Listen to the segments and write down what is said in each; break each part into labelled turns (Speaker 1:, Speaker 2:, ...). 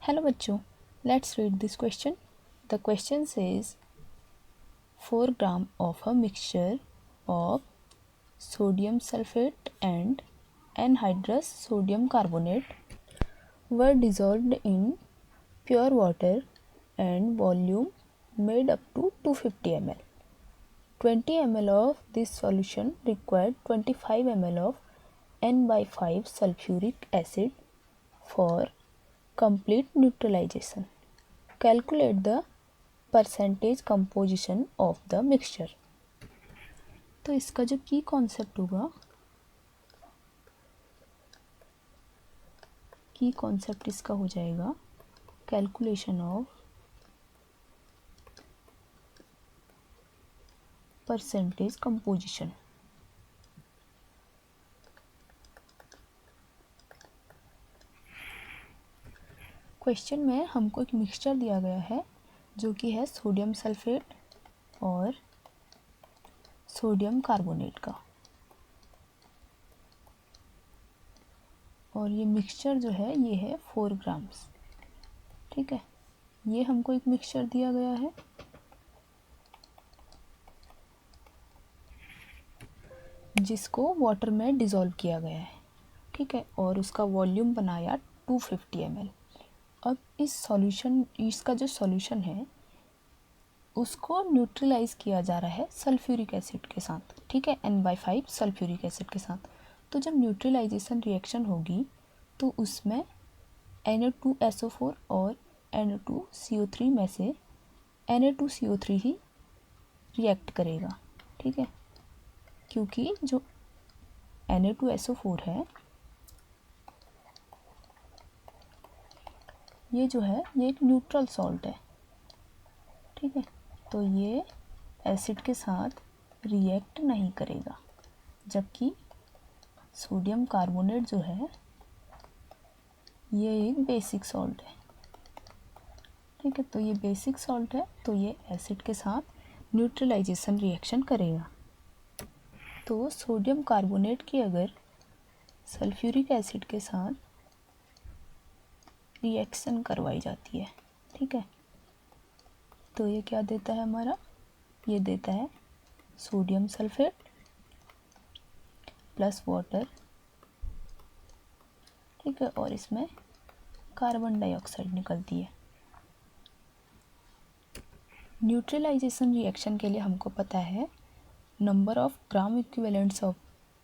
Speaker 1: Hello बच्चों, let's read this question. The question says 4 gram of a mixture of sodium sulfate and anhydrous sodium carbonate were dissolved in pure water and volume made up to 250 ml. 20 ml of this solution required 25 ml of N/5 sulfuric acid for complete neutralization. Calculate the percentage composition of the mixture. तो इसका जो की concept होगा, की concept इसका हो जाएगा calculation of percentage composition. Question में हमको एक मिक्सचर दिया गया है जो कि है सोडियम सल्फेट और सोडियम कार्बोनेट का, और ये मिक्सचर जो है ये है 4 ग्राम्स. ठीक है, ये हमको एक मिक्सचर दिया गया है जिसको वाटर में डिज़ोल्व किया गया है. ठीक है, और उसका वॉल्यूम बनाया 250 ml. अब इस सॉल्यूशन, इसका जो सॉल्यूशन है उसको न्यूट्रलाइज किया जा रहा है सल्फ्यूरिक एसिड के साथ. ठीक है, N/5 सल्फ्यूरिक एसिड के साथ. तो जब न्यूट्रलाइजेशन रिएक्शन होगी तो उसमें Na2SO4 और Na2CO3 में से Na2CO3 ही रिएक्ट करेगा. ठीक है, क्योंकि जो Na2SO4 है ये जो है ये एक न्यूट्रल सॉल्ट है. ठीक है, तो ये एसिड के साथ रिएक्ट नहीं करेगा, जबकि सोडियम कार्बोनेट जो है ये एक बेसिक सॉल्ट है. ठीक है, तो ये बेसिक सॉल्ट है तो ये एसिड के साथ न्यूट्रलाइजेशन रिएक्शन करेगा. तो सोडियम कार्बोनेट की अगर सल्फ्यूरिक एसिड के साथ रिएक्शन करवाई जाती है, ठीक है, तो ये क्या देता है हमारा, ये देता है सोडियम सल्फेट प्लस वाटर. ठीक है, और इसमें कार्बन डाइऑक्साइड निकलती है. न्यूट्रलाइजेशन रिएक्शन के लिए हमको पता है number of gram equivalents of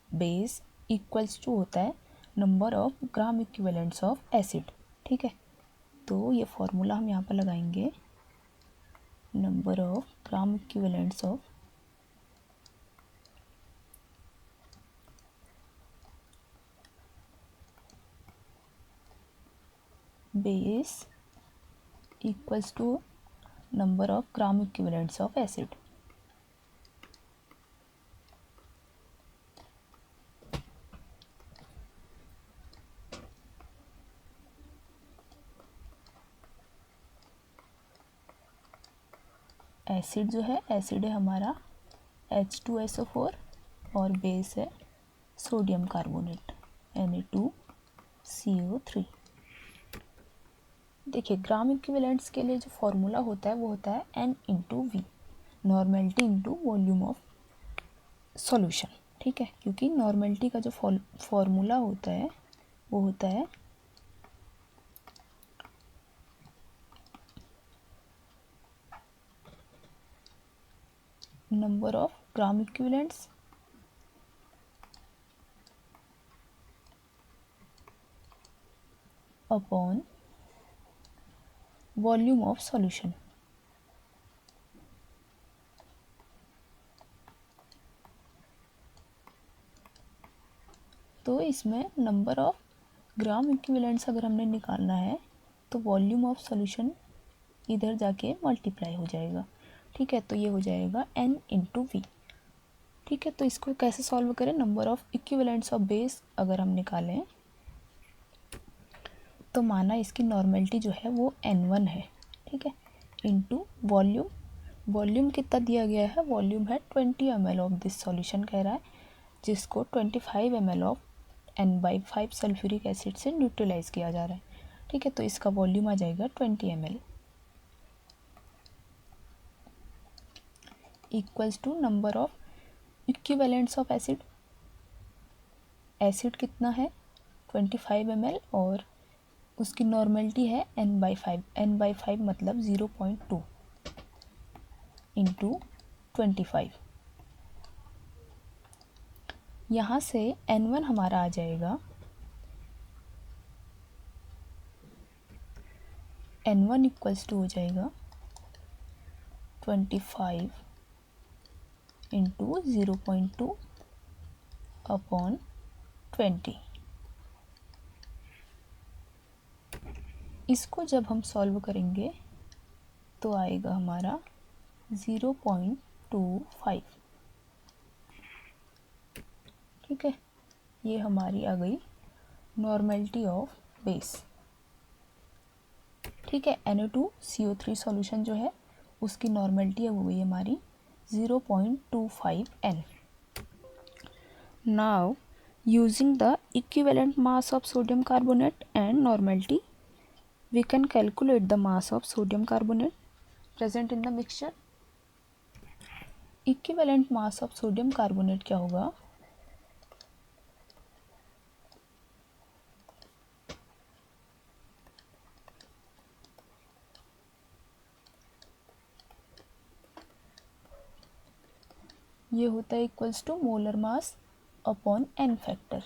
Speaker 1: base equals to होता है number of gram equivalents of acid. ठीक है, तो ये फॉर्मूला हम यहाँ पर लगाएंगे, number of gram equivalents of base equals to number of gram equivalents of acid. Acid जो है, एसिड है हमारा H2SO4 और बेस है सोडियम कार्बोनेट Na2CO3. देखिए, ग्राम इक्विवेलेंट्स के लिए जो फॉर्मूला होता है वो होता है N/V, normality into volume of solution. ठीक है, क्योंकि नॉर्मेलिटी का जो फॉर्मूला होता है वो होता है number of gram equivalents upon volume of solution. तो इसमें नंबर ऑफ ग्राम इक्विवेलेंट्स अगर हमने निकालना है तो वॉल्यूम ऑफ सॉल्यूशन इधर जाके मल्टीप्लाई हो जाएगा. ठीक है, तो ये हो जाएगा N/V. ठीक है, तो इसको कैसे सॉल्व करें, number of equivalents of base अगर हम निकालें तो माना इसकी नॉर्मेलिटी जो है वो N1 है. ठीक है, इंटू वॉल्यूम. वॉल्यूम कितना दिया गया है, वॉल्यूम है 20 ml ऑफ दिस सॉल्यूशन कह रहा है, जिसको 25 ml of N/5 sulphuric acid से न्यूट्रलाइज किया जा रहा है. ठीक है, तो इसका वॉल्यूम आ जाएगा 20 ml equals to number of equivalents of acid. Acid कितना है 25 ml और उसकी नॉर्मेलिटी है n/5। n/5 मतलब 0.2 इंटू 25। यहाँ से n1 हमारा आ जाएगा n1 इक्वल्स टू हो जाएगा 25 इंटू 0.2 अपॉन 20। इसको जब हम सॉल्व करेंगे तो आएगा हमारा 0.25। ठीक है, ये हमारी आ गई नॉर्मेलिटी ऑफ बेस। ठीक है, Na2CO3 सॉल्यूशन जो है उसकी नॉर्मेलिटी है वो गई हमारी 0.25 N। Now using the equivalent mass of sodium carbonate and normality we can calculate the mass of sodium carbonate present in the mixture। equivalent mass of sodium carbonate क्या होगा, ये होता है equals to molar mass upon n factor.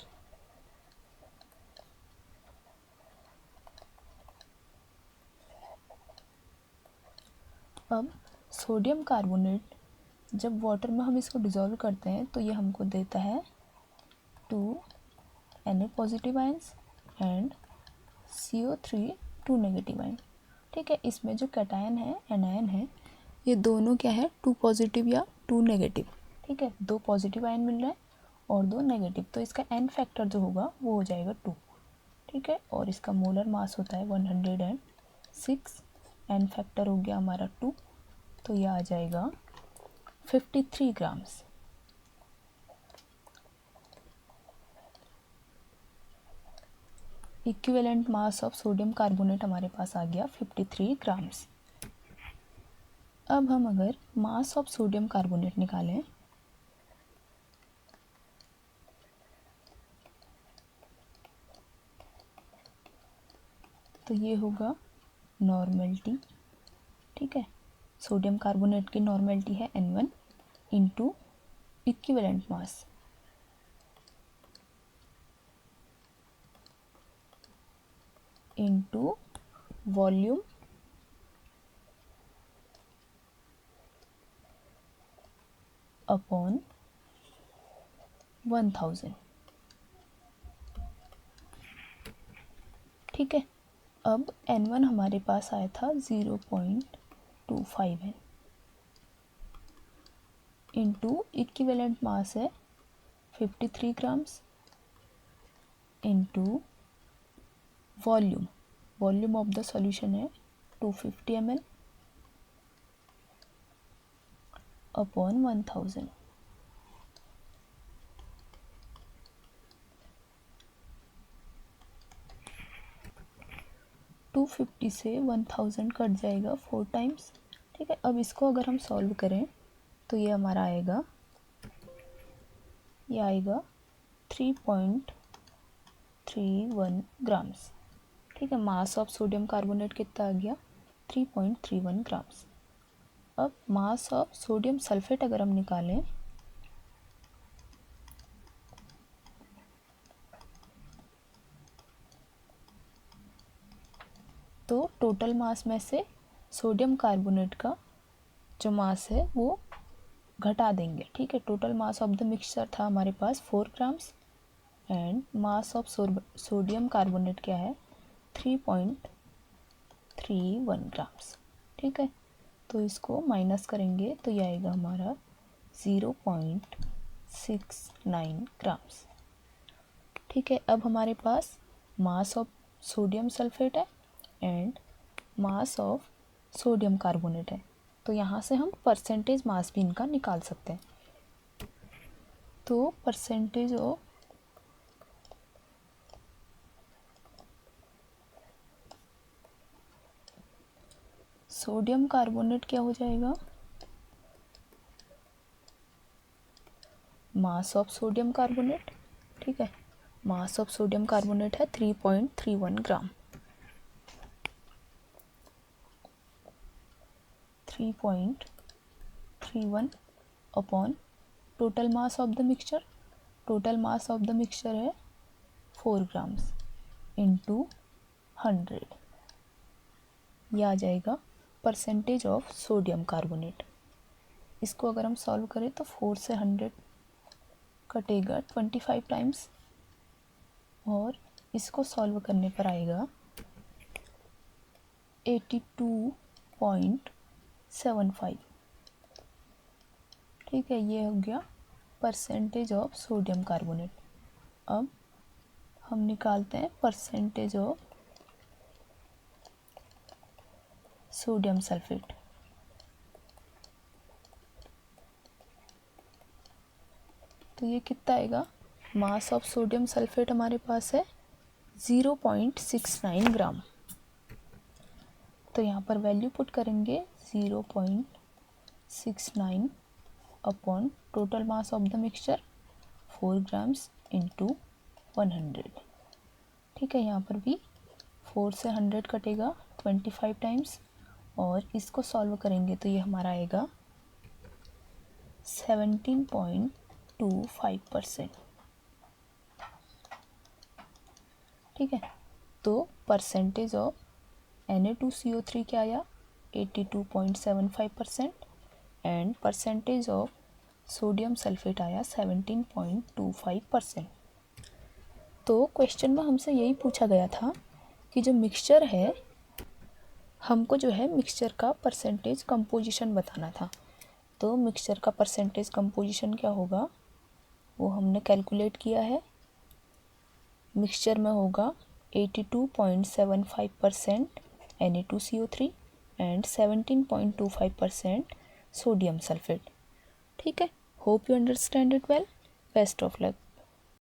Speaker 1: अब sodium carbonate जब water में हम इसको डिज़ोल्व करते हैं तो ये हमको देता है 2 Na positive ions and CO3 2 negative ion. ठीक है, इसमें जो कैटायन है एनायन है ये दोनों क्या है 2 पॉजिटिव या 2 नेगेटिव। ठीक है, 2 पॉजिटिव आयन मिल रहा है और 2 नेगेटिव, तो इसका n फैक्टर जो होगा वो हो जाएगा 2। ठीक है, और इसका मोलर मास होता है 106, n फैक्टर हो गया हमारा 2, तो ये आ जाएगा 53 grams. Equivalent mass of sodium carbonate हमारे पास आ गया 53 ग्राम्स। अब हम अगर मास ऑफ सोडियम कार्बोनेट निकालें तो ये होगा नॉर्मेलिटी। ठीक है, सोडियम कार्बोनेट की नॉर्मेलिटी है N1 into equivalent mass into volume upon 1000। ठीक है, अब N1 हमारे पास आया था 0.25 है इंटू इक्विवेलेंट मास है 53 grams into volume of the solution है 250 ml अपॉन 1000। टू 250 से 1000 कट जाएगा 4 टाइम्स। ठीक है, अब इसको अगर हम सॉल्व करें तो ये हमारा आएगा 3.31 ग्राम्स। ठीक है, मास ऑफ सोडियम कार्बोनेट कितना आ गया 3.31 ग्राम्स। अब मास ऑफ सोडियम सल्फेट अगर हम निकालें तो टोटल मास में से सोडियम कार्बोनेट का जो मास है वो घटा देंगे। ठीक है, total mass of the mixture था हमारे पास 4 grams and mass of sodium carbonate क्या है 3.31 ग्राम्स। ठीक है, तो इसको माइनस करेंगे तो ये आएगा हमारा 0.69 ग्राम्स। ठीक है, अब हमारे पास मास ऑफ सोडियम सल्फेट है and mass of sodium carbonate है, तो यहाँ से हम परसेंटेज मास भी इनका निकाल सकते हैं। तो परसेंटेज ऑफ सोडियम कार्बोनेट क्या हो जाएगा, मास ऑफ सोडियम कार्बोनेट, ठीक है, मास ऑफ सोडियम कार्बोनेट है 3.31 ग्राम, 3.31 upon total mass of the mixture, total mass of the mixture है 4 ग्राम्स इंटू 100, यह आ जाएगा परसेंटेज ऑफ सोडियम कार्बोनेट। इसको अगर हम सॉल्व करें तो 4 से 100 कटेगा 25 टाइम्स, और इसको सॉल्व करने पर आएगा 82.75, ठीक है, ये हो गया परसेंटेज ऑफ सोडियम कार्बोनेट। अब हम निकालते हैं परसेंटेज ऑफ सोडियम सल्फेट। तो ये कितना आएगा, मास ऑफ सोडियम सल्फेट हमारे पास है 0.69 ग्राम, तो यहाँ पर वैल्यू पुट करेंगे 0.69 upon total mass of the mixture 4 grams into 100, ठीक है, यहाँ पर भी 4 से 100 कटेगा 25 टाइम्स, और इसको सॉल्व करेंगे तो ये हमारा आएगा 17.25%, ठीक है। तो परसेंटेज ऑफ Na2CO3 क्या आया 82.75% and percentage of sodium sulphate आया 17.25%। तो क्वेश्चन में हमसे यही पूछा गया था कि जो मिक्सचर है, हमको जो है मिक्सचर का परसेंटेज कंपोजिशन बताना था। तो मिक्सचर का परसेंटेज कंपोजिशन क्या होगा वो हमने कैलकुलेट किया है। मिक्सचर में होगा 82.75% Na2CO3 एंड 17.25% सोडियम सल्फेट, ठीक है। Hope you understand it well, best of luck.